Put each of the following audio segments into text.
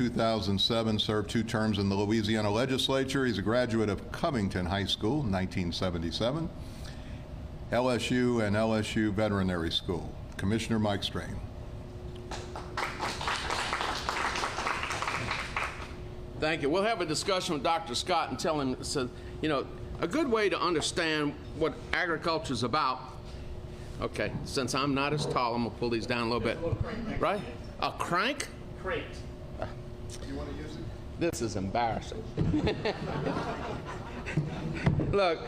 2007, served 2 terms in the Louisiana legislature. He's a graduate of Covington High School, 1977, LSU and LSU Veterinary School. Commissioner Mike Strain. Thank you. We'll have a discussion with Dr. Scott and tell him, so, you know, a good way to understand what agriculture is about. Okay, since I'm not as tall, I'm going to pull these down a little bit. Right? A crank? Crate. You want to use it? This is embarrassing. Look,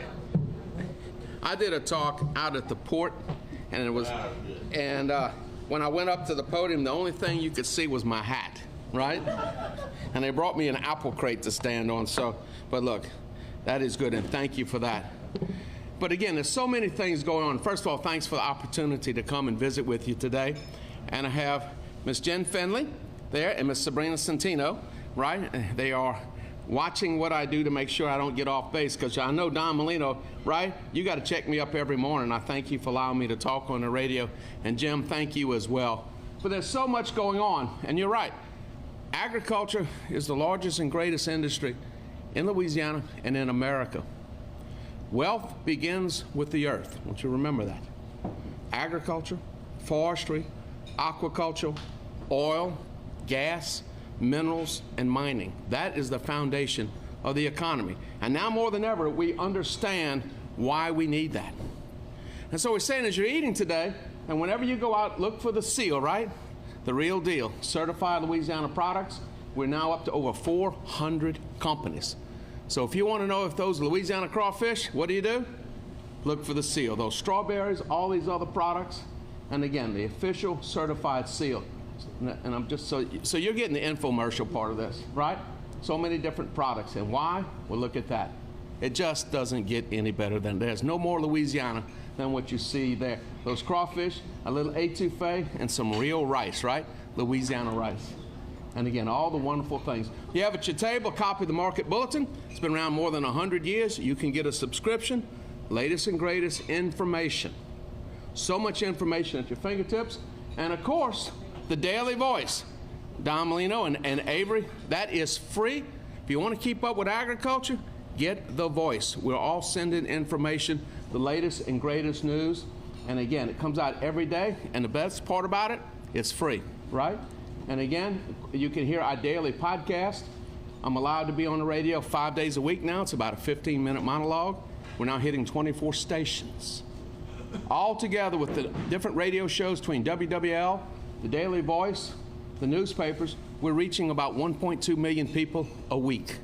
I did a talk out at the port, and it was, and when I went up to the podium, the only thing you could see was my hat, right? And they brought me an apple crate to stand on. So, but look, that is good, and thank you for that. But again, there's so many things going on. First of all, thanks for the opportunity to come and visit with you today. And I have Miss Jen Finley there and Miss Sabrina Centino, right? They are watching what I do to make sure I don't get off base, because I know Don Molino, right? You got to check me up every morning. I thank you for allowing me to talk on the radio. And Jim, thank you as well. But there's so much going on, and you're right. Agriculture is the largest and greatest industry in Louisiana and in America. Wealth begins with the earth. I want you to remember that. Agriculture, forestry, aquaculture, oil, gas, minerals, and mining. That is the foundation of the economy. And now more than ever, we understand why we need that. And so we're saying, as you're eating today, and whenever you go out, look for the seal, right? The real deal. Certified Louisiana products. We're now up to over 400 companies. So if you want to know if those Louisiana crawfish, what do? Look for the seal. Those strawberries, all these other products, and again, the official certified seal. And I'm just so you're getting the infomercial part of this, right? So many different products. And why? Well, look at that. It just doesn't get any better than there's no more Louisiana than what you see there. Those crawfish, a little etouffee, and some real rice, right? Louisiana rice. And again, all the wonderful things. You have at your table a copy of the Market Bulletin. It's been around more than 100 years. You can get a subscription, latest and greatest information. So much information at your fingertips. And of course, the Daily Voice. Don Molino and Avery, that is free. If you want to keep up with agriculture, get the Voice. We're all sending information, the latest and greatest news. And again, it comes out every day. And the best part about it, it's free, right? And again, you can hear our daily podcast. I'm allowed to be on the radio 5 days a week now. It's about a 15-minute monologue. We're now hitting 24 stations. All together with the different radio shows between WWL, the Daily Voice, the newspapers, we're reaching about 1.2 million people a week.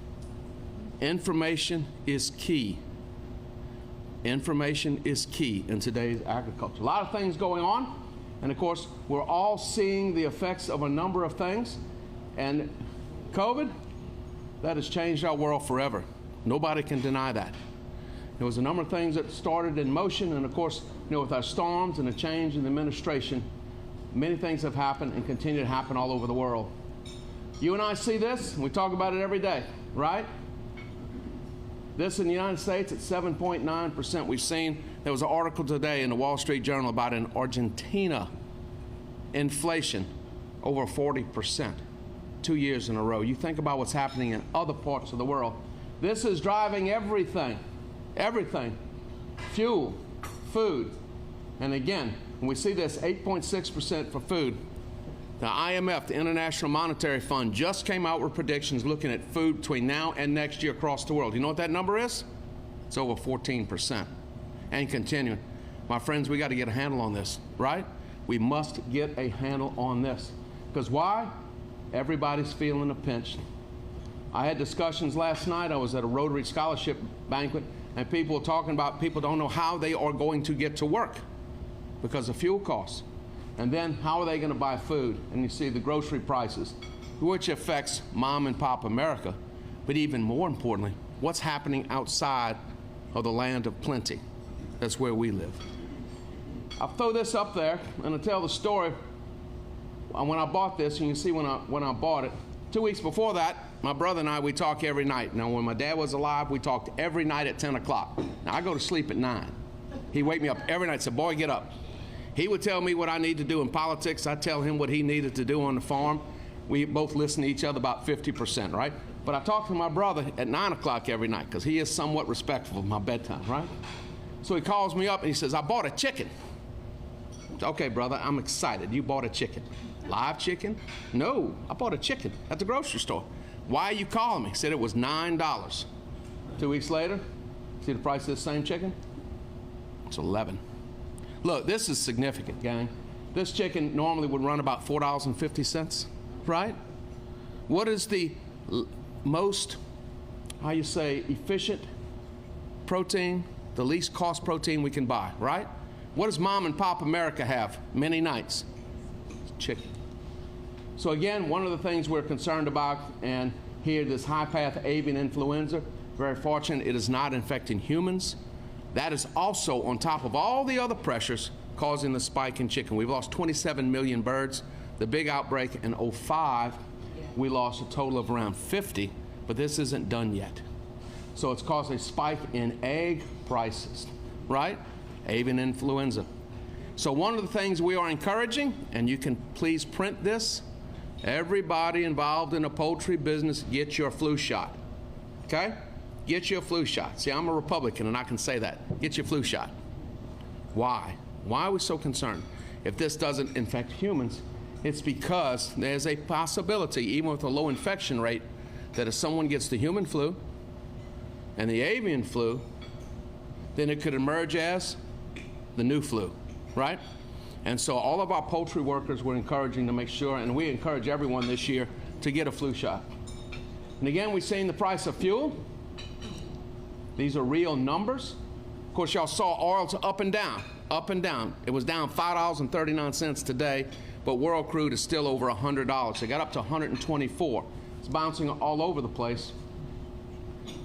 Information is key. Information is key in today's agriculture. A lot of things going on. And of course, we're all seeing the effects of a number of things. And COVID, that has changed our world forever. Nobody can deny that. There was a number of things that started in motion. And of course, you know, with our storms and a change in the administration, many things have happened and continue to happen all over the world. You and I see this, and we talk about it every day, right? This in the United States at 7.9%. We've seen, there was an article today in the Wall Street Journal about in Argentina, inflation over 40%, 2 years in a row. You think about what's happening in other parts of the world. This is driving everything, everything. Fuel, food. And again, when we see this 8.6% for food, the IMF, the International Monetary Fund, just came out with predictions looking at food between now and next year across the world. You know what that number is? It's over 14%. And continuing. My friends, we got to get a handle on this, right? We must get a handle on this. Because why? Everybody's feeling a pinch. I had discussions last night. I was at a Rotary Scholarship banquet, and people were talking about people don't know how they are going to get to work because of fuel costs. And then how are they going to buy food? And you see the grocery prices, which affects mom and pop America. But even more importantly, what's happening outside of the land of plenty? That's where we live. I'll throw this up there and I'll tell the story. When I bought this, and you can see when I bought it, 2 weeks before that, my brother and I, we talk every night. Now, when my dad was alive, we talked every night at 10 o'clock. Now, I go to sleep at 9. He'd wake me up every night and say, boy, get up. He would tell me what I need to do in politics. I'd tell him what he needed to do on the farm. we both listen to each other about 50%, right? But I talk to my brother at 9 o'clock every night because he is somewhat respectful of my bedtime, right? So he calls me up and he says, I bought a chicken. Okay, brother, I'm excited. You bought a chicken. Live chicken? No, I bought a chicken at the grocery store. Why are you calling me? He said it was $9. 2 weeks later, see the price of this same chicken? It's $11. Look, this is significant, gang. This chicken normally would run about $4.50, right? What is the most, how you say, efficient protein, the least cost protein we can buy, right? What does Mom and Pop America have many nights? Chicken. So again, one of the things we're concerned about, and here this high-path avian influenza, very fortunate it is not infecting humans. That is also on top of all the other pressures causing the spike in chicken. We've lost 27 million birds. The big outbreak in '05, we lost a total of around 50, but this isn't done yet. So it's caused a spike in egg prices, right? Avian influenza. So one of the things we are encouraging, and you can please print this, everybody involved in the poultry business, get your flu shot, okay? Get your flu shot. See, I'm a Republican and I can say that. Get your flu shot. Why? Why are we so concerned? If this doesn't infect humans, it's because there's a possibility, even with a low infection rate, that if someone gets the human flu and the avian flu, then it could emerge as the new flu, right? And so all of our poultry workers we're encouraging to make sure, and we encourage everyone this year to get a flu shot. And again, we've seen the price of fuel. These are real numbers. Of course, y'all saw oil's up and down, up and down. It was down $5.39 today, but world crude is still over $100. It got up to 124. It's bouncing all over the place.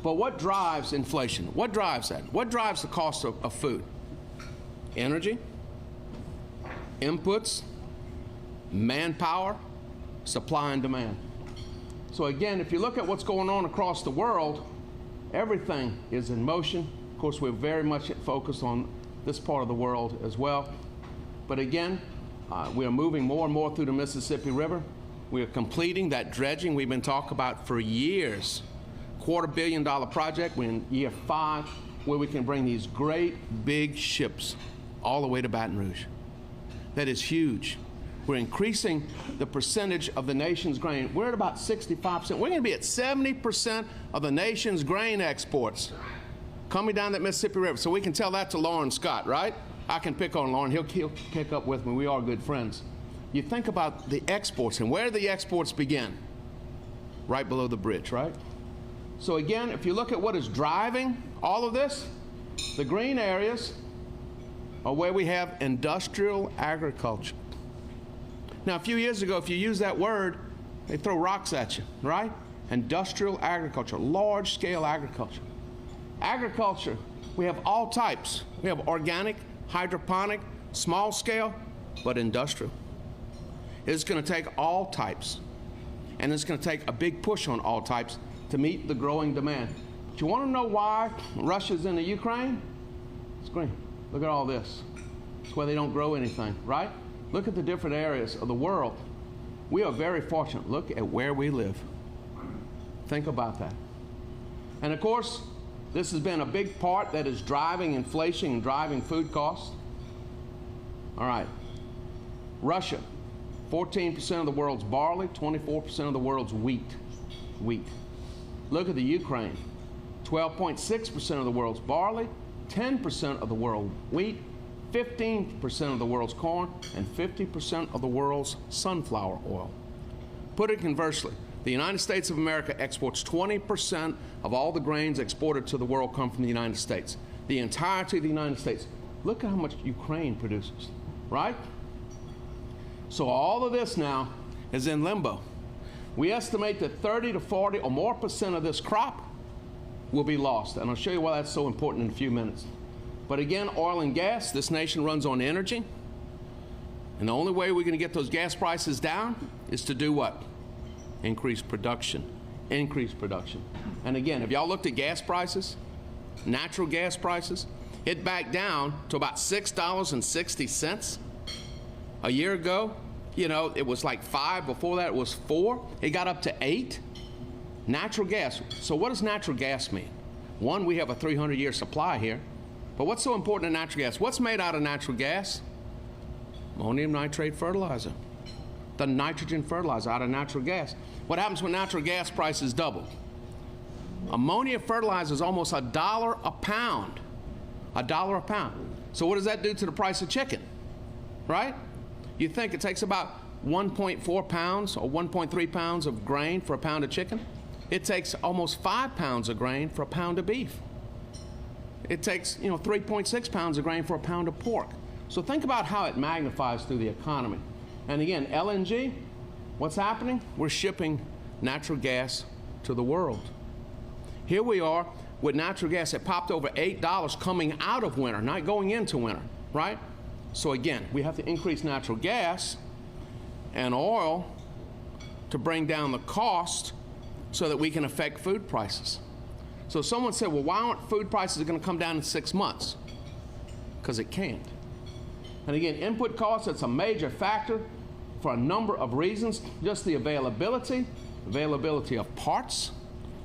But what drives inflation? What drives that? What drives the cost of food? Energy, inputs, manpower, supply and demand. So again, if you look at what's going on across the world, everything is in motion. Of course, we're very much focused on this part of the world as well. But again, we are moving more and more through the Mississippi River. We are completing that dredging we've been talking about for years. $250 million project. We're in year 5, where we can bring these great big ships all the way to Baton Rouge. That is huge. We're increasing the percentage of the nation's grain. We're at about 65%. We're going to be at 70% of the nation's grain exports coming down that Mississippi River. So we can tell that to Lauren Scott, right? I can pick on Lauren. He'll pick up with me. We are good friends. You think about the exports, and where do the exports begin? Right below the bridge, right? So again, if you look at what is driving all of this, the green areas are where we have industrial agriculture. Now, a few years ago, if you use that word, they throw rocks at you, right? Industrial agriculture, large-scale agriculture. Agriculture, we have all types. We have organic, hydroponic, small scale, but industrial. It's going to take all types, and it's going to take a big push on all types to meet the growing demand. But you want to know why Russia's in the Ukraine? It's green. Look at all this. It's where they don't grow anything, right? Look at the different areas of the world. We are very fortunate. Look at where we live. Think about that. And of course, this has been a big part that is driving inflation and driving food costs. All right. Russia, 14% of the world's barley, 24% of the world's wheat. Look at the Ukraine, 12.6% of the world's barley, 10% of the world's wheat, 15% of the world's corn, and 50% of the world's sunflower oil. Put it conversely, the United States of America exports 20% of all the grains exported to the world come from the United States. The entirety of the United States. Look at how much Ukraine produces, right? So all of this now is in limbo. We estimate that 30 to 40 or more percent of this crop will be lost. And I'll show you why that's so important in a few minutes. But again, oil and gas, this nation runs on energy. And the only way we're going to get those gas prices down is to do what? Increase production. Increase production. And again, have y'all looked at gas prices? Natural gas prices? It backed down to about $6.60. A year ago, You know, it was like 5. Before that, it was 4. It got up to 8. Natural gas. So what does natural gas mean? One, we have a 300-year supply here. But what's so important in natural gas? What's made out of natural gas? Ammonium nitrate fertilizer. The nitrogen fertilizer out of natural gas. What happens when natural gas prices double? Ammonia fertilizer is almost $1 a pound. $1 a pound. So what does that do to the price of chicken? Right? You think it takes about 1.4 pounds or 1.3 pounds of grain for a pound of chicken? It takes almost 5 pounds of grain for a pound of beef. It takes, 3.6 pounds of grain for a pound of pork. So think about how it magnifies through the economy. And again, LNG, what's happening? We're shipping natural gas to the world. Here we are with natural gas that popped over $8 coming out of winter, not going into winter, right? So again, we have to increase natural gas and oil to bring down the cost so that we can affect food prices. So someone said, well, why aren't food prices going to come down in 6 months? Because it can't. And again, input costs, it's a major factor for a number of reasons. Just the availability of parts,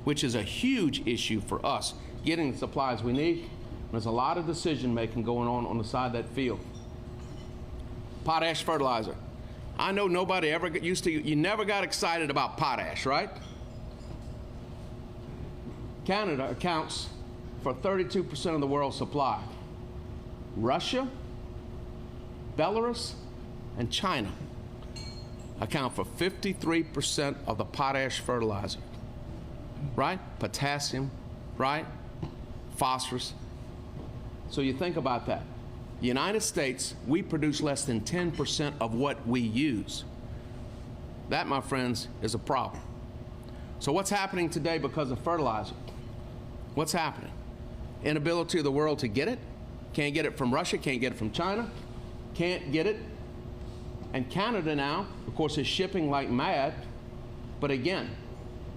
which is a huge issue for us, getting the supplies we need. There's a lot of decision making going on the side of that field. Potash fertilizer. I know nobody ever you never got excited about potash, right? Canada accounts for 32% of the world's supply. Russia, Belarus, and China account for 53% of the potash fertilizer, right? Potassium, right? Phosphorus. So you think about that. The United States, we produce less than 10% of what we use. That, my friends, is a problem. So what's happening today because of fertilizer? What's happening? Inability of the world to get it. Can't get it from Russia, can't get it from China, can't get it. And Canada now, of course, is shipping like mad. But again,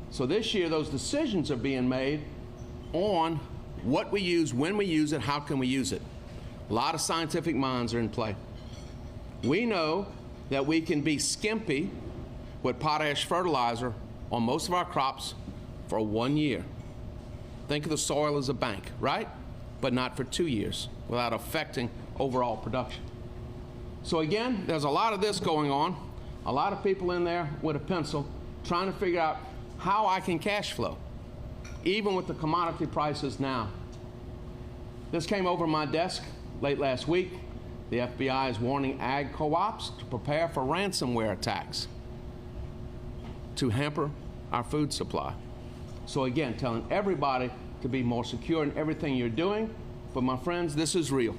so this year those decisions are being made on what we use, when we use it, how can we use it. A lot of scientific minds are in play. We know that we can be skimpy with potash fertilizer on most of our crops for 1 year. Think of the soil as a bank, right? But not for 2 years without affecting overall production. So again, there's a lot of this going on. A lot of people in there with a pencil trying to figure out how I can cash flow, even with the commodity prices now. This came over my desk late last week. The FBI is warning ag co-ops to prepare for ransomware attacks to hamper our food supply. So again, telling everybody to be more secure in everything you're doing. But my friends, this is real.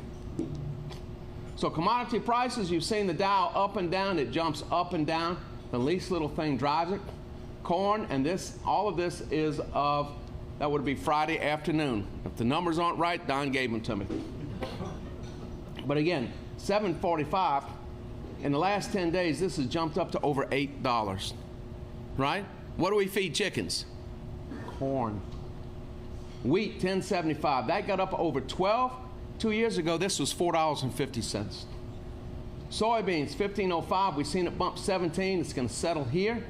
So commodity prices, you've seen the Dow up and down. It jumps up and down. The least little thing drives it. Corn, and this, all of this is of, that would be Friday afternoon. If the numbers aren't right, Don gave them to me. But again, $7.45. In the last 10 days, this has jumped up to over $8, right? What do we feed chickens? Corn. Wheat, $10.75. That got up over 12. 2 years ago, this was $4.50. Soybeans, $15.05. We've seen it bump 17. It's going to settle here.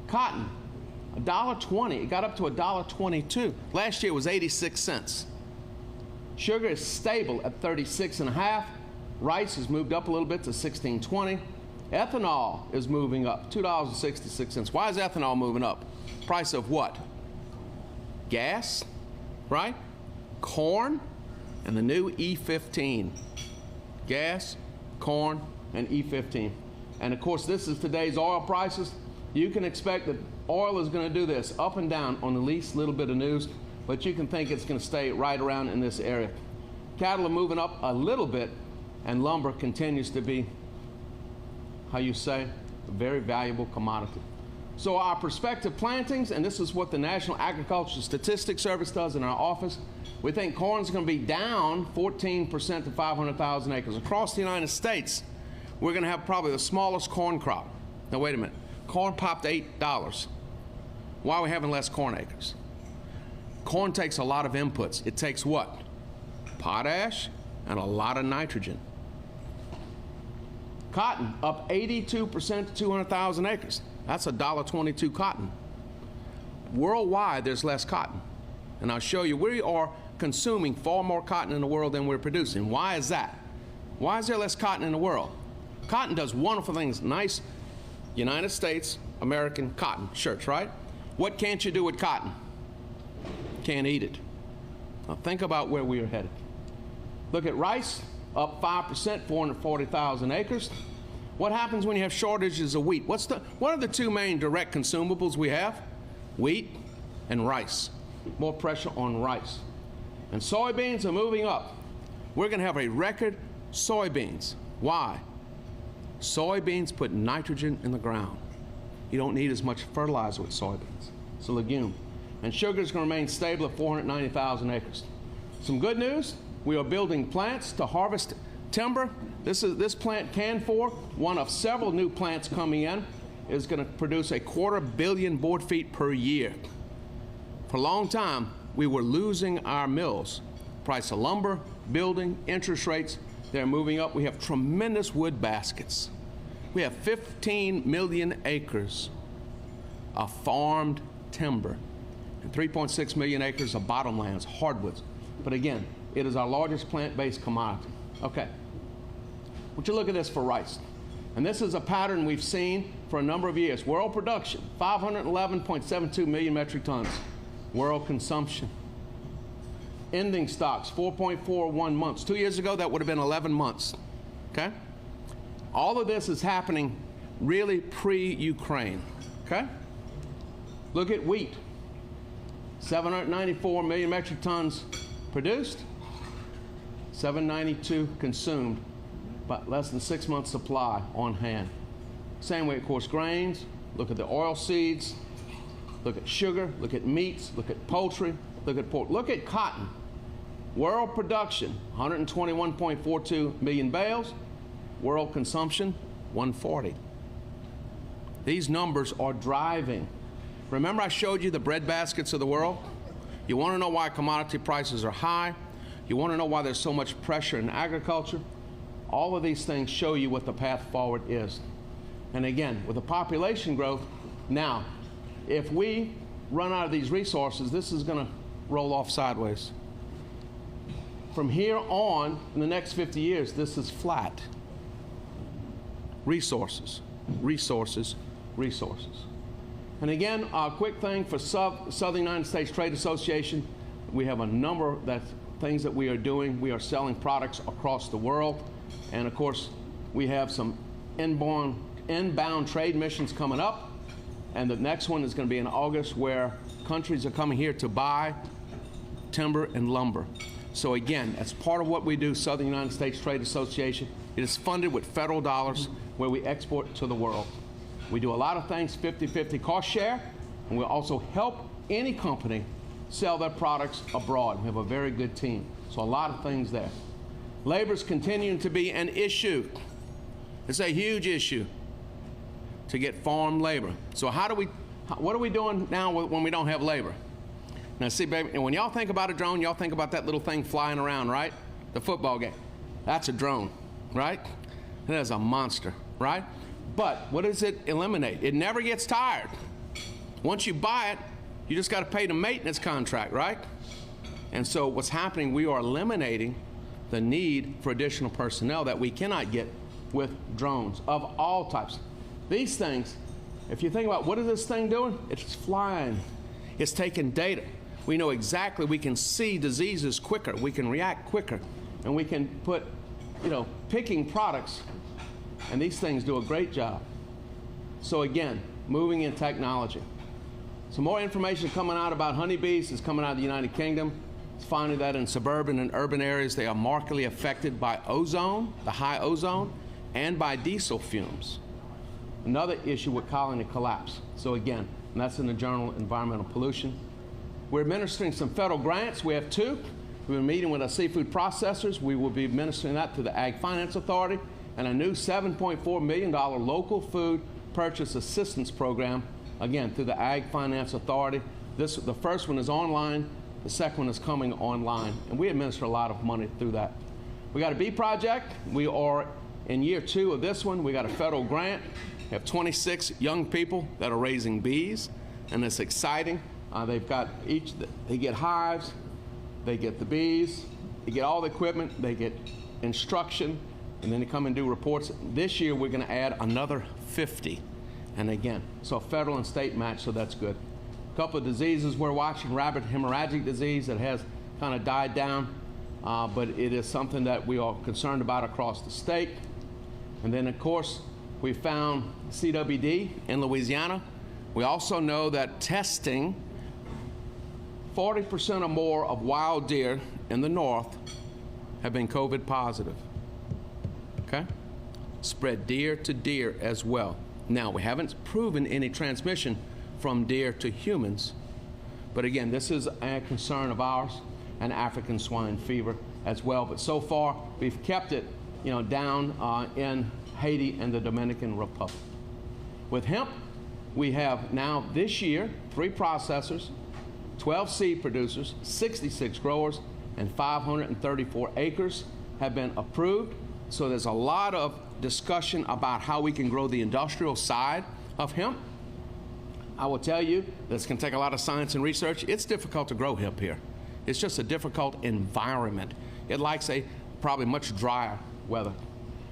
Cotton, $1.20. It got up to $1.22. Last year it was 86 cents. Sugar is stable at 36.5. Rice has moved up a little bit to 16.20. Ethanol is moving up, $2.66. Why is ethanol moving up? Price of what? Gas, right? Corn, and the new E15. Gas, corn, and E15. And of course, this is today's oil prices. You can expect that oil is going to do this up and down on the least little bit of news, but you can think it's going to stay right around in this area. Cattle are moving up a little bit, and lumber continues to be, how you say, a very valuable commodity. So our prospective plantings, and this is what the National Agricultural Statistics Service does in our office, we think corn is going to be down 14% to 500,000 acres. Across the United States, we're going to have probably the smallest corn crop. Now, wait a minute. Corn popped $8. Why are we having less corn acres? Corn takes a lot of inputs. It takes what? Potash and a lot of nitrogen. Cotton up 82% to 200,000 acres. That's $1.22 cotton. Worldwide, there's less cotton. And I'll show you, we are consuming far more cotton in the world than we're producing. Why is that? Why is there less cotton in the world? Cotton does wonderful things, nice United States, American cotton shirts, right? What can't you do with cotton? Can't eat it. Now think about where we are headed. Look at rice, up 5%, 440,000 acres. What happens when you have shortages of wheat? What are the two main direct consumables we have? Wheat and rice. More pressure on rice. And soybeans are moving up. We're going to have a record soybeans. Why? Soybeans put nitrogen in the ground. You don't need as much fertilizer with soybeans. It's a legume. And sugar is going to remain stable at 490,000 acres. Some good news, we are building plants to harvest timber. This plant, Canfor, one of several new plants coming in, is going to produce 250 million board feet per year. For a long time, we were losing our mills. Price of lumber, building, interest rates, they're moving up. We have tremendous wood baskets. We have 15 million acres of farmed timber and 3.6 million acres of bottomlands, hardwoods. But again, it is our largest plant-based commodity. Okay, would you look at this for rice? And this is a pattern we've seen for a number of years. World production, 511.72 million metric tons. World consumption. Ending stocks, 4.41 months. 2 years ago, that would have been 11 months. Okay? All of this is happening really pre-Ukraine. Okay? Look at wheat. 794 million metric tons produced, 792 consumed, but less than 6 months supply on hand. Same way, of course, grains. Look at the oil seeds. Look at sugar. Look at meats. Look at poultry. Look at pork. Look at cotton. World production, 121.42 million bales. World consumption, 140. These numbers are driving. Remember I showed you the bread baskets of the world? You want to know why commodity prices are high? You want to know why there's so much pressure in agriculture? All of these things show you what the path forward is. And again, with the population growth, now, if we run out of these resources, this is going to roll off sideways. From here on, in the next 50 years, this is flat. Resources, resources, resources. And again, a quick thing for Southern United States Trade Association. We have a number of things that we are doing. We are selling products across the world. And of course, we have some inbound trade missions coming up. And the next one is going to be in August, where countries are coming here to buy timber and lumber. So again, as part of what we do, Southern United States Trade Association, it is funded with federal dollars where we export to the world. We do a lot of things 50-50 cost share, and we also help any company sell their products abroad. We have a very good team. So a lot of things there. Labor is continuing to be an issue. It's a huge issue to get farm labor. So what are we doing now when we don't have labor? Now see, baby, when y'all think about a drone, y'all think about that little thing flying around, right? The football game. That's a drone, right? That is a monster, right? But what does it eliminate? It never gets tired. Once you buy it, you just got to pay the maintenance contract, right? And so what's happening, we are eliminating the need for additional personnel that we cannot get with drones of all types. These things, if you think about what is this thing doing? It's flying. It's taking data. We know exactly, we can see diseases quicker, we can react quicker, and we can put, picking products, and these things do a great job. So again, moving in technology. Some more information coming out about honeybees is coming out of the United Kingdom. It's finding that in suburban and urban areas, they are markedly affected by ozone, the high ozone, and by diesel fumes. Another issue with colony collapse. So again, and that's in the journal Environmental Pollution. We're administering some federal grants. We have two. We've been meeting with our seafood processors. We will be administering that to the Ag Finance Authority, and a new $7.4 million local food purchase assistance program, again, through the Ag Finance Authority. The first one is online. The second one is coming online, and we administer a lot of money through that. We got a bee project. We are In year 2 of this one, we got a federal grant. We have 26 young people that are raising bees, and it's exciting. They get hives, they get the bees, they get all the equipment, they get instruction, and then they come and do reports. This year, we're going to add another 50. And again, so federal and state match, so that's good. A couple of diseases we're watching, rabbit hemorrhagic disease that has kind of died down, but it is something that we are concerned about across the state. And then, of course, we found CWD in Louisiana. We also know that testing 40% or more of wild deer in the north have been COVID positive. Okay? Spread deer to deer as well. Now, we haven't proven any transmission from deer to humans, but again, this is a concern of ours, and African swine fever as well. But so far, we've kept it, down in Haiti and the Dominican Republic. With hemp, we have now this year 3 processors, 12 seed producers, 66 growers, and 534 acres have been approved. So there's a lot of discussion about how we can grow the industrial side of hemp. I will tell you, this can take a lot of science and research. It's difficult to grow hemp here. It's just a difficult environment. It likes a probably much drier weather.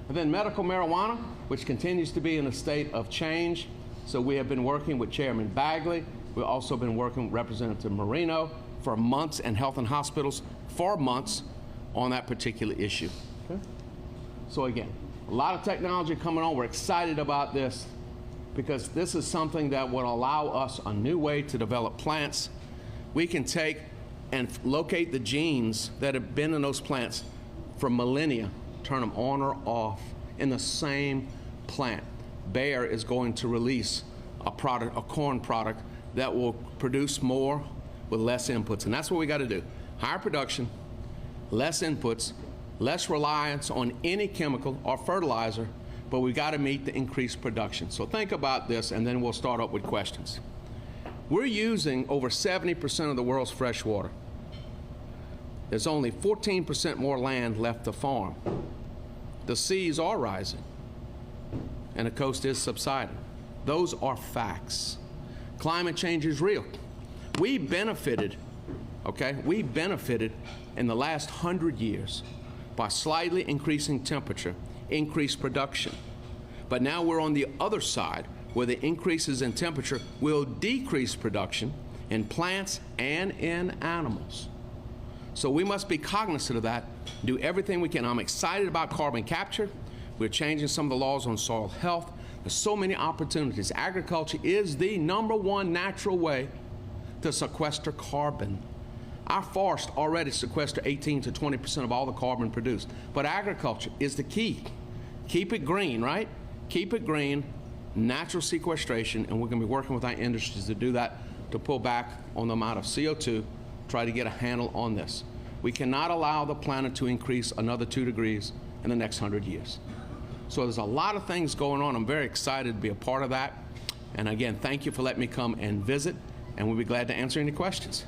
And then medical marijuana, which continues to be in a state of change. So we have been working with Chairman Bagley. We've also been working with Representative Marino for months, and health and hospitals for months on that particular issue. Okay. So again, a lot of technology coming on. We're excited about this because this is something that will allow us a new way to develop plants. We can take and locate the genes that have been in those plants for millennia, turn them on or off in the same plant. Bayer is going to release a product, a corn product, that will produce more with less inputs. And that's what we got to do. Higher production, less inputs, less reliance on any chemical or fertilizer, but we got to meet the increased production. So think about this, and then we'll start up with questions. We're using over 70% of the world's fresh water. There's only 14% more land left to farm. The seas are rising, and the coast is subsiding. Those are facts. Climate change is real. We benefited in the last 100 years by slightly increasing temperature, increased production. But now we're on the other side, where the increases in temperature will decrease production in plants and in animals. So we must be cognizant of that, do everything we can. I'm excited about carbon capture. We're changing some of the laws on soil health. There's so many opportunities. Agriculture is the #1 natural way to sequester carbon. Our forests already sequester 18 to 20% of all the carbon produced. But agriculture is the key. Keep it green, right? Keep it green, natural sequestration, and we're going to be working with our industries to do that, to pull back on the amount of CO2, try to get a handle on this. We cannot allow the planet to increase another 2 degrees in the next 100 years. So there's a lot of things going on. I'm very excited to be a part of that. And again, thank you for letting me come and visit, and we'll be glad to answer any questions.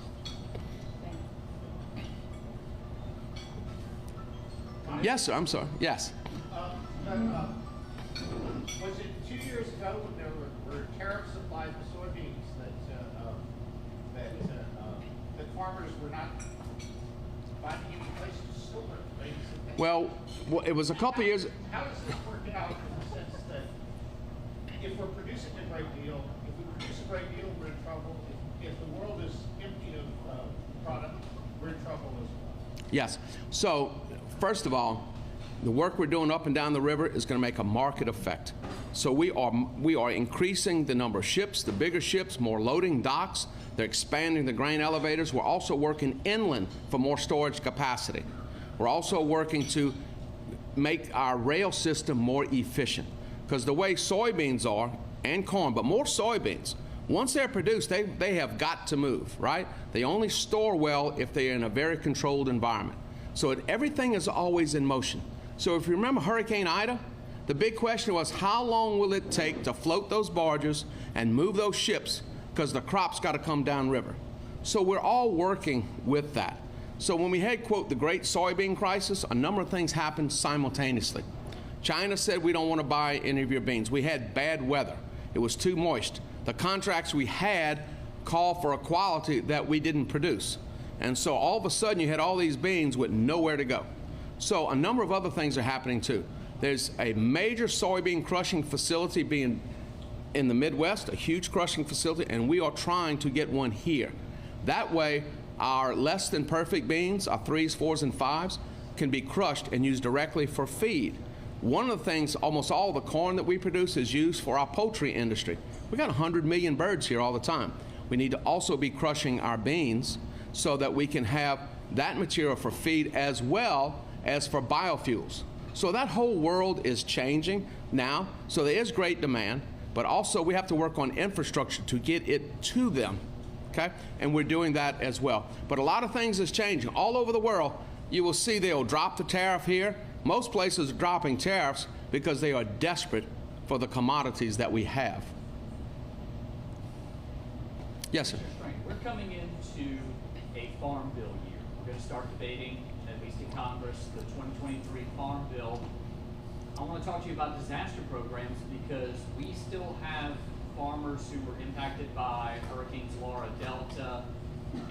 Yes, sir, I'm sorry. Yes. Was it 2 years ago when there were tariffs applied to soybeans that farmers were not finding any place to store it? Well, it was a couple years. How does this work out in the sense that if we're producing a great deal, if we produce a great deal, we're in trouble. If the world is empty of product, we're in trouble as well? Yes. So, first of all, the work we're doing up and down the river is going to make a market effect. So we are increasing the number of ships, the bigger ships, more loading docks. They're expanding the grain elevators. We're also working inland for more storage capacity. We're also working to make our rail system more efficient, because the way soybeans are, and corn, but more soybeans, once they're produced, they have got to move, right? They only store well if they're in a very controlled environment. So everything is always in motion. So if you remember Hurricane Ida, the big question was, how long will it take to float those barges and move those ships, because the crops got to come downriver. So we're all working with that. So when we had, quote, the great soybean crisis, a number of things happened simultaneously. China said we don't want to buy any of your beans. We had bad weather. It was too moist. The contracts we had called for a quality that we didn't produce. And so all of a sudden you had all these beans with nowhere to go. So a number of other things are happening too. There's a major soybean crushing facility being in the Midwest, a huge crushing facility, and we are trying to get one here. That way, our less than perfect beans, our 3s, 4s, and 5s, can be crushed and used directly for feed. One of the things, almost all the corn that we produce is used for our poultry industry. We got 100 million birds here all the time. We need to also be crushing our beans so that we can have that material for feed as well as for biofuels. So that whole world is changing now. So there is great demand, but also we have to work on infrastructure to get it to them, okay? And we're doing that as well. But a lot of things is changing. All over the world, you will see they'll drop the tariff here. Most places are dropping tariffs because they are desperate for the commodities that we have. Yes, sir. We're coming into a farm bill year. We're going to start debating, at least in Congress, the 2023 Farm Bill. I want to talk to you about disaster programs because we still have farmers who were impacted by Hurricanes Laura, Delta,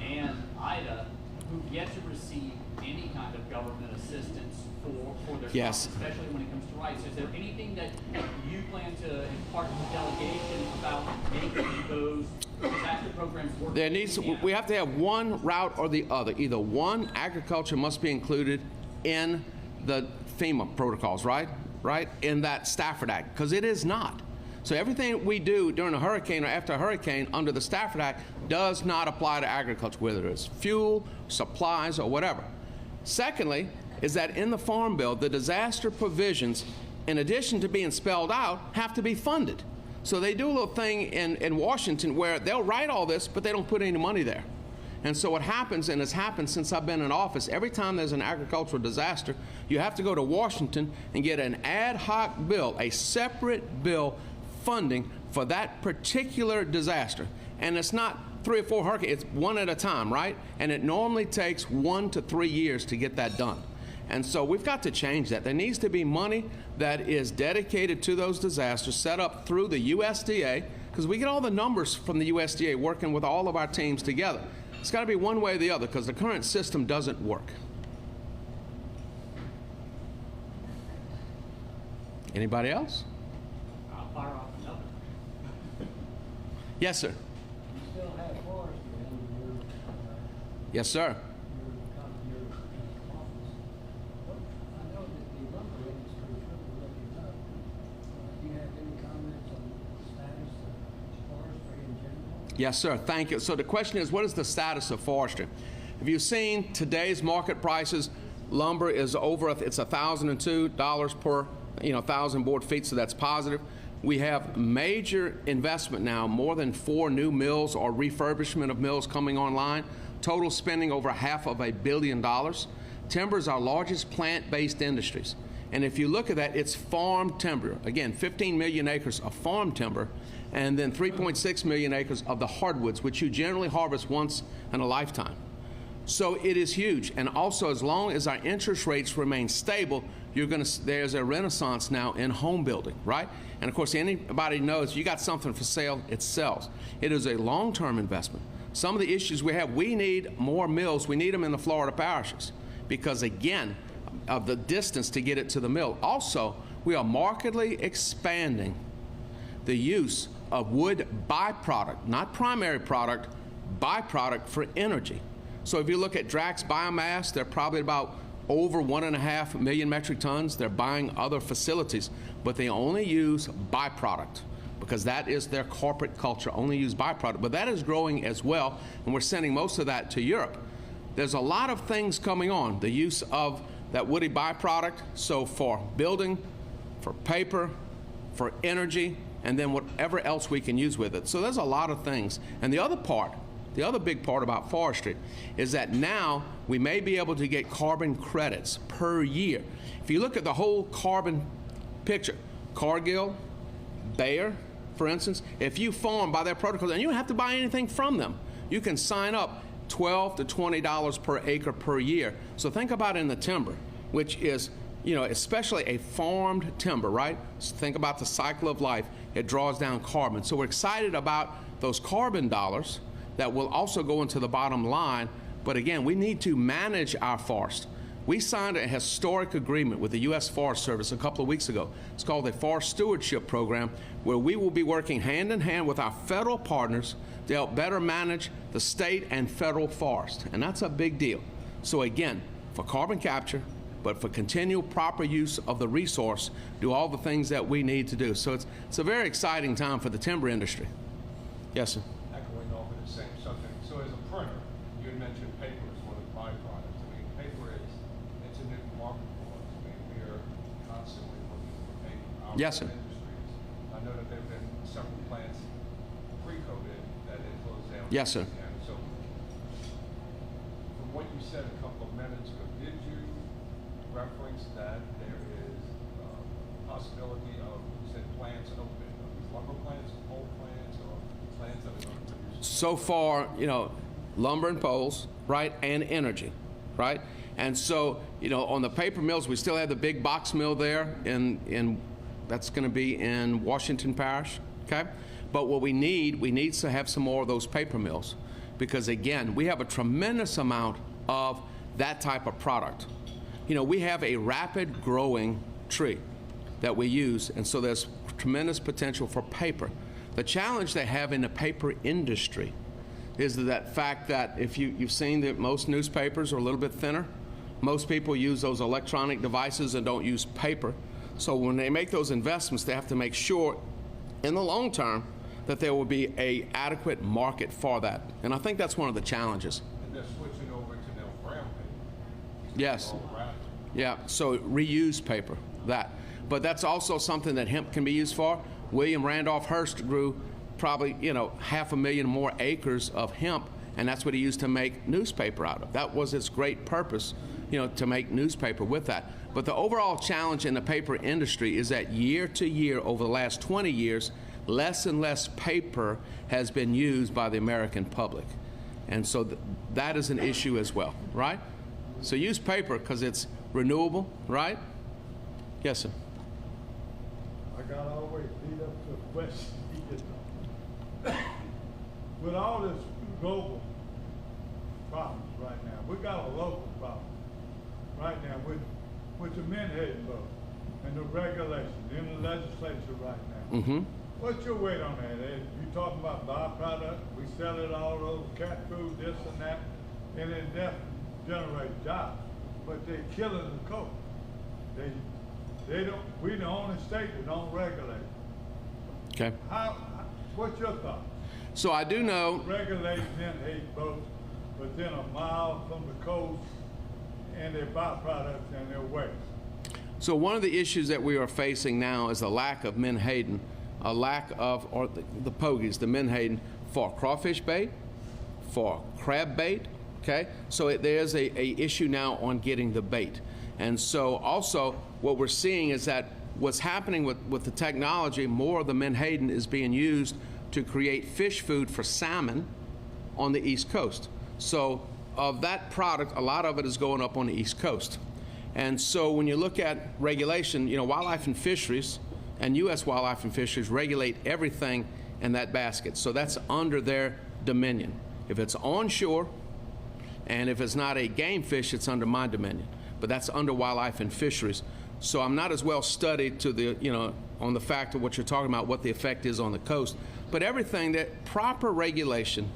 and Ida who've yet to receive any kind of government assistance for their Yes. crops, especially when it comes to rice. Is there anything that you plan to impart to the delegation about making those disaster programs work? There needs, we have to have one route or the other. Either one, agriculture must be included in the FEMA protocols, right? In that Stafford Act, because it is not. So everything we do during a hurricane or after a hurricane under the Stafford Act does not apply to agriculture, whether it's fuel, supplies, or whatever. Secondly, is that in the Farm Bill, the disaster provisions, in addition to being spelled out, have to be funded. So they do a little thing in Washington where they'll write all this, but they don't put any money there. And so what happens, and it's happened since I've been in office, every time there's an agricultural disaster, you have to go to Washington and get an ad hoc bill, a separate bill funding for that particular disaster. And it's not 3 or 4 hurricanes, it's one at a time, right? And it normally takes 1 to 3 years to get that done. And so we've got to change that. There needs to be money that is dedicated to those disasters, set up through the USDA, because we get all the numbers from the USDA working with all of our teams together. It's got to be one way or the other, because the current system doesn't work. Anybody else? I'll fire off another. Yes, sir. You still have Forestry under your, Yes, sir. your office. What, I know that the lumber industry is really looking up. Do you have any comments on the status of forestry in general? Yes, sir. Thank you. So the question is, what is the status of forestry? Have you seen today's market prices? Lumber is over, it's $1,002 per 1,000 board feet, so that's positive. We have major investment now, more than 4 new mills or refurbishment of mills coming online. Total spending over $500 million. Timber is our largest plant-based industries. And if you look at that, it's farm timber. Again, 15 million acres of farm timber, and then 3.6 million acres of the hardwoods, which you generally harvest once in a lifetime. So it is huge. And also, as long as our interest rates remain stable, there's a renaissance now in home building, right? And of course, anybody knows you got something for sale, it sells. It is a long-term investment. Some of the issues we have, we need more mills. We need them in the Florida parishes because, again, of the distance to get it to the mill. Also, we are markedly expanding the use of wood byproduct, not primary product, byproduct for energy. So if you look at Drax biomass, they're probably about over 1.5 million metric tons. They're buying other facilities, but they only use byproduct because that is their corporate culture, only use byproduct. But that is growing as well, and we're sending most of that to Europe. There's a lot of things coming on, the use of that woody byproduct, so for building, for paper, for energy, and then whatever else we can use with it. So there's a lot of things. And the other big part about forestry is that now we may be able to get carbon credits per year. If you look at the whole carbon picture, Cargill, Bayer, for instance, if you farm by their protocols, and you don't have to buy anything from them, you can sign up $12 to $20 per acre per year. So think about in the timber, which is you know, especially a farmed timber, right? So think about the cycle of life. It draws down carbon. So we're excited about those carbon dollars that will also go into the bottom line. But again, we need to manage our forest. We signed a historic agreement with the U.S. Forest Service a couple of weeks ago. It's called the Forest Stewardship Program, where we will be working hand in hand with our federal partners to help better manage the state and federal forest. And that's a big deal. So again, for carbon capture, but for continual proper use of the resource, do all the things that we need to do. So it's a very exciting time for the timber industry. Yes, sir. Echoing off of the same subject. So as a printer, you had mentioned paper as one of the byproducts. I mean, paper it's a new market for us. I mean, we are constantly looking for paper. Our Yes, sir. industries. I know that there have been several plants pre-COVID that had closed down. Yes, sir. And so from what you said a couple of minutes ago, did you reference that there is a possibility of, you said plants open, are these lumber plants, pole plants, or plants that are going to produce? So far, you know, lumber and poles, right, and energy, right? And so, you know, on the paper mills, we still have the big box mill there in that's going to be in Washington Parish, okay? But what we need to have some more of those paper mills, because again, we have a tremendous amount of that type of product. You know, we have a rapid growing tree that we use, and so there's tremendous potential for paper. The challenge they have in the paper industry is that fact that if you've seen that most newspapers are a little bit thinner. Most people use those electronic devices and don't use paper. So when they make those investments, they have to make sure in the long term that there will be an adequate market for that. And I think that's one of the challenges. And they're switching over to now brown paper. Yes. All wrapped. Yeah, so reuse paper, that. But that's also something that hemp can be used for. William Randolph Hearst grew probably, you know, 500,000 more acres of hemp, and that's what he used to make newspaper out of. That was its great purpose, you know, to make newspaper with that. But the overall challenge in the paper industry is that year to year, over the last 20 years, less and less paper has been used by the American public. And so that is an issue as well, right? So use paper because it's renewable, right? Yes, sir. I got always lead up to a question. With all this global problems right now, we got a local problem right now with the Menhaden vote and the regulations in the legislature right now. Mm-hmm. What's your weight on that, Ed? You talking about byproduct, we sell it all over cat food, this and that, and it definitely generates jobs, but they're killing the coast. They don't, we the only state that don't regulate. Okay. What's your thought? So I do know, Regulating Menhaden boats within a mile from the coast and their byproducts and their waste. so one of the issues that we are facing now is the lack of Menhaden, a lack of, or the pogies, the Menhaden for crawfish bait, for crab bait, okay? So there's a issue now on getting the bait. And so also what we're seeing is that what's happening with the technology, more of the Menhaden is being used to create fish food for salmon on the East Coast. So of that product, a lot of it is going up on the East Coast. And so when you look at regulation, you know, Wildlife and Fisheries and U.S. Wildlife and Fisheries regulate everything in that basket. So that's under their dominion. If it's onshore and if it's not a game fish, it's under my dominion. But that's under Wildlife and Fisheries. So I'm not as well studied to the, you know, on the fact of what you're talking about, what the effect is on the coast. But everything that proper regulation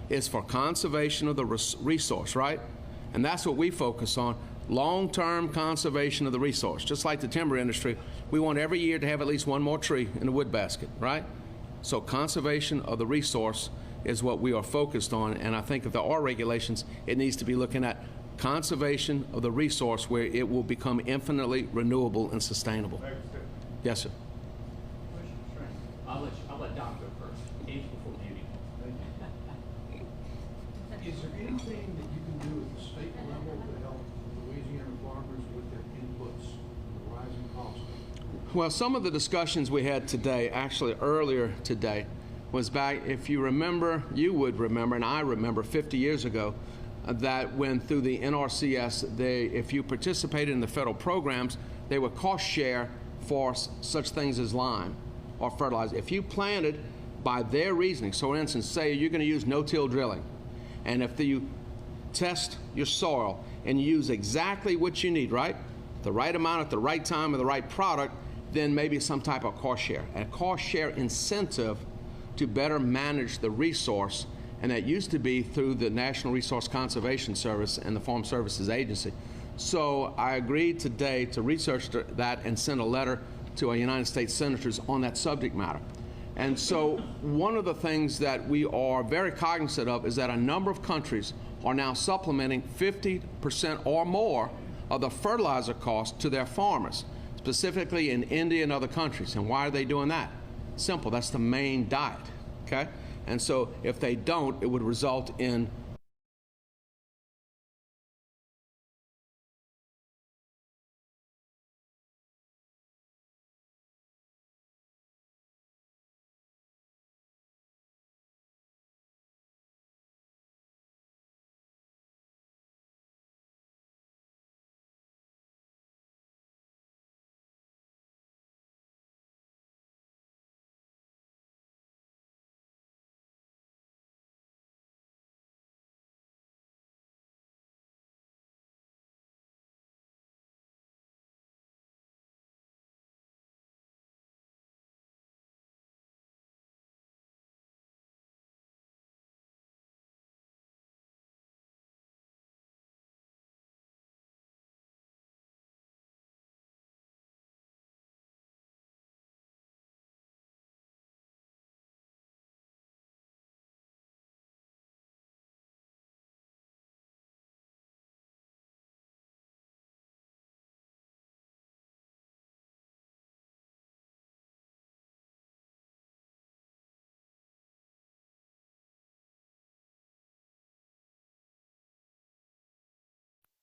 is for conservation of the resource, right? And that's what we focus on, long-term conservation of the resource. Just like the timber industry, we want every year to have at least one more tree in the wood basket, right? So conservation of the resource is what we are focused on. And I think if there are regulations, it needs to be looking at conservation of the resource where it will become infinitely renewable and sustainable. Makes sense. Yes, sir. I'll let Doc go first. Age before beauty. Is there anything that you can do at the state level to help Louisiana farmers with their inputs, the rising costs? Well, some of the discussions we had today, actually earlier today, was back, if you remember, you would remember, and I remember 50 years ago, that when through the NRCS, if you participated in the federal programs, they would cost share for such things as lime or fertilizer. If you planted by their reasoning, so for instance, say you're going to use no-till drilling, and if you test your soil and you use exactly what you need, right? The right amount at the right time of the right product, then maybe some type of cost share. And a cost share incentive to better manage the resource, and that used to be through the National Resource Conservation Service and the Farm Services Agency. So I agreed today to research that and send a letter to our United States senators on that subject matter. And so one of the things that we are very cognizant of is that a number of countries are now supplementing 50% or more of the fertilizer cost to their farmers, specifically in India and other countries. And why are they doing that? Simple, that's the main diet, okay? And so if they don't, it would result in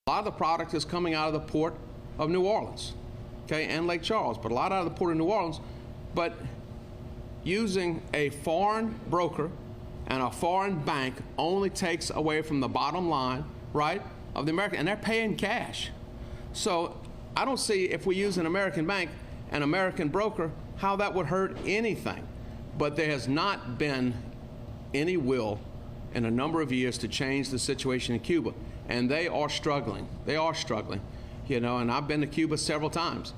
a lot of the product is coming out of the port of New Orleans, okay, and Lake Charles, but a lot out of the port of New Orleans. But using a foreign broker and a foreign bank only takes away from the bottom line, right, of the American, and they're paying cash. So I don't see, if we use an American bank, an American broker, how that would hurt anything. But there has not been any will in a number of years to change the situation in Cuba. And they are struggling. They are struggling, you know, and I've been to Cuba several times.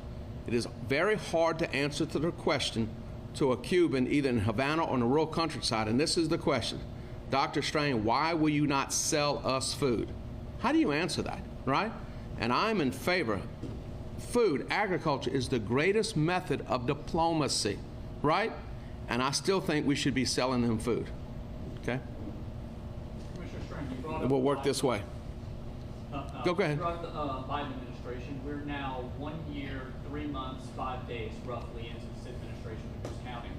It is very hard to answer to the question to a Cuban, either in Havana or in the rural countryside, and this is the question. Dr. Strain, why will you not sell us food? How do you answer that, right? And I'm in favor. Food, agriculture is the greatest method of diplomacy, right? And I still think we should be selling them food, okay? Commissioner Strain, you brought up We'll work this way. Go ahead. Throughout the Biden administration, we're now 1 year, 3 months, 5 days roughly into this administration, which is counting.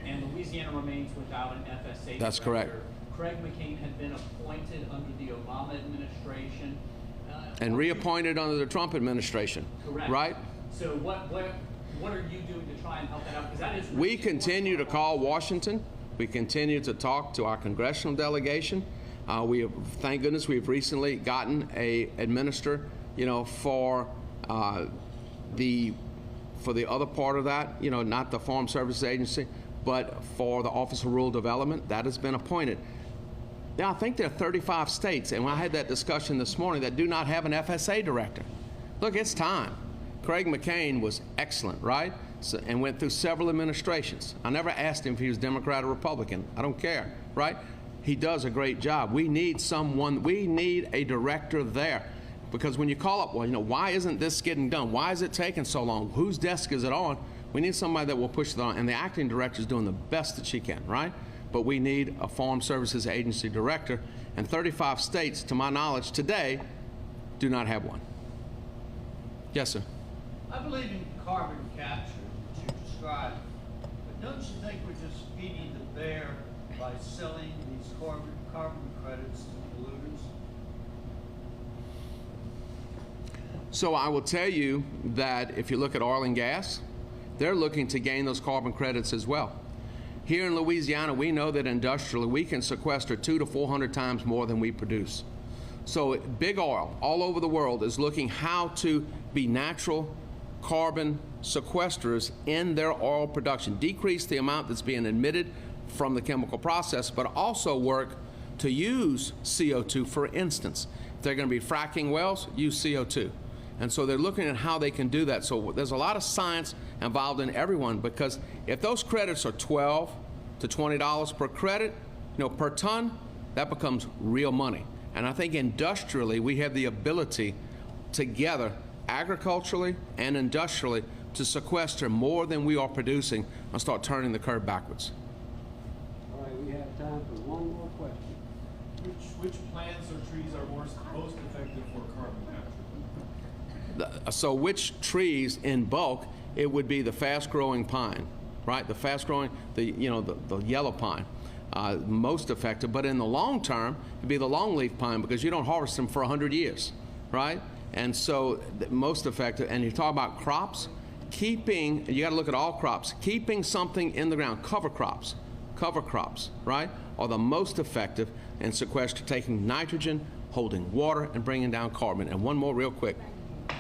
And Louisiana remains without an FSA That's director. correct. Craig McCain had been appointed under the Obama administration. And reappointed under the Trump administration, Correct. right? So what are you doing to try and help that out? Because that is really We continue to call Washington. We continue to talk to our congressional delegation. We have, thank goodness, we've recently gotten a administrator, you know, for the other part of that, you know, not the Farm Services Agency, but for the Office of Rural Development. That has been appointed. Now, I think there are 35 states, and I had that discussion this morning, that do not have an FSA director. Look, it's time. Craig McCain was excellent, right? So, and went through several administrations. I never asked him if he was Democrat or Republican. I don't care, right? He does a great job. We need someone, we need a director there. Because when you call up, well, you know, why isn't this getting done? Why is it taking so long? Whose desk is it on? We need somebody that will push it on. And the acting director is doing the best that she can, right? But we need a Farm Services Agency director. And 35 states, to my knowledge, today, do not have one. Yes, sir. I believe in carbon capture, which you described, but don't you think we're just feeding the bear by selling these carbon credits to polluters? So I will tell you that if you look at oil and gas, they're looking to gain those carbon credits as well. Here in Louisiana, we know that industrially we can sequester 200 to 400 times more than we produce. So big oil all over the world is looking how to be natural carbon sequesters in their oil production, decrease the amount that's being emitted from the chemical process, but also work to use CO2, for instance. If they're going to be fracking wells, use CO2. And so they're looking at how they can do that. So there's a lot of science involved in everyone, because if those credits are $12 to $20 per credit, per ton, that becomes real money. And I think industrially we have the ability together, agriculturally and industrially, to sequester more than we are producing and start turning the curve backwards. All right, we have time for one more question. Which plants or trees are most effective for carbon capture? So which trees in bulk? It would be the fast-growing pine, right? The fast-growing, the yellow pine, most effective. But in the long term, it'd be the longleaf pine, because you don't harvest them for 100 years, right? And so most effective. And you talk about crops, you got to look at all crops. Keeping something in the ground, cover crops, right, are the most effective in sequester, taking nitrogen, holding water, and bringing down carbon. And one more real quick. Can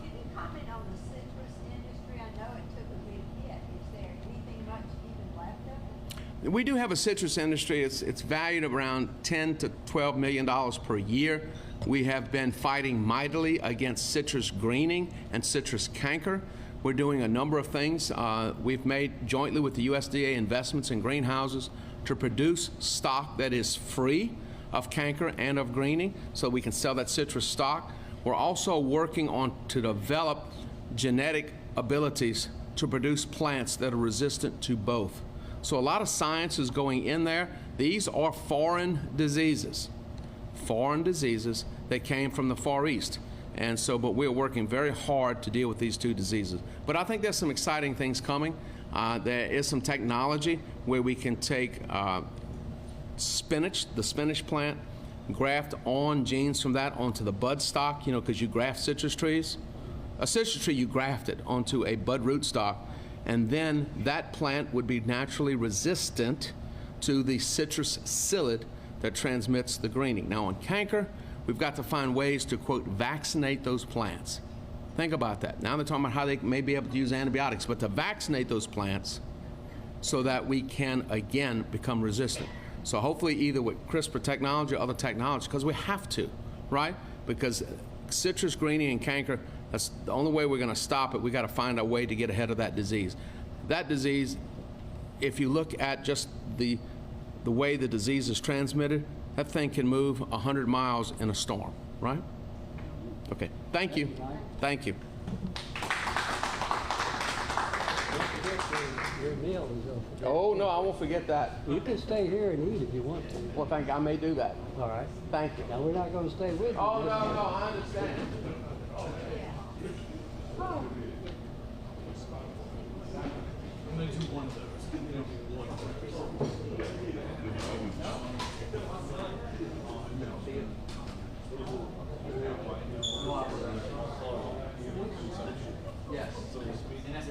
you comment on the citrus industry? I know it took a big hit. Is there anything much even left of it? We do have a citrus industry. It's valued around $10 to $12 million per year. We have been fighting mightily against citrus greening and citrus canker. We're doing a number of things. We've made jointly with the USDA investments in greenhouses to produce stock that is free of canker and of greening, so we can sell that citrus stock. We're also working on to develop genetic abilities to produce plants that are resistant to both. So a lot of science is going in there. These are foreign diseases that came from the Far East. And so, but we're working very hard to deal with these two diseases. But I think there's some exciting things coming. There is some technology where we can take spinach, the spinach plant, graft on genes from that onto the bud stock, because you graft citrus trees. A citrus tree, you graft it onto a bud root stock, and then that plant would be naturally resistant to the citrus psyllid that transmits the greening. Now on canker, we've got to find ways to, quote, vaccinate those plants. Think about that. Now they're talking about how they may be able to use antibiotics, but to vaccinate those plants so that we can, again, become resistant. So hopefully either with CRISPR technology or other technology, because we have to, right? Because citrus greening and canker, that's the only way we're going to stop it. We got to find a way to get ahead of that disease. That disease, if you look at just the way the disease is transmitted, that thing can move 100 miles in a storm, right? Okay, thank you. Thank you. Your meal is over. Oh, no, I won't forget that. You can stay here and eat if you want to. Well, thank you. I may do that. All right. Thank you. Now, we're not going to stay with you. Oh, no, I understand. I'm going to do one of those. Yes. And that's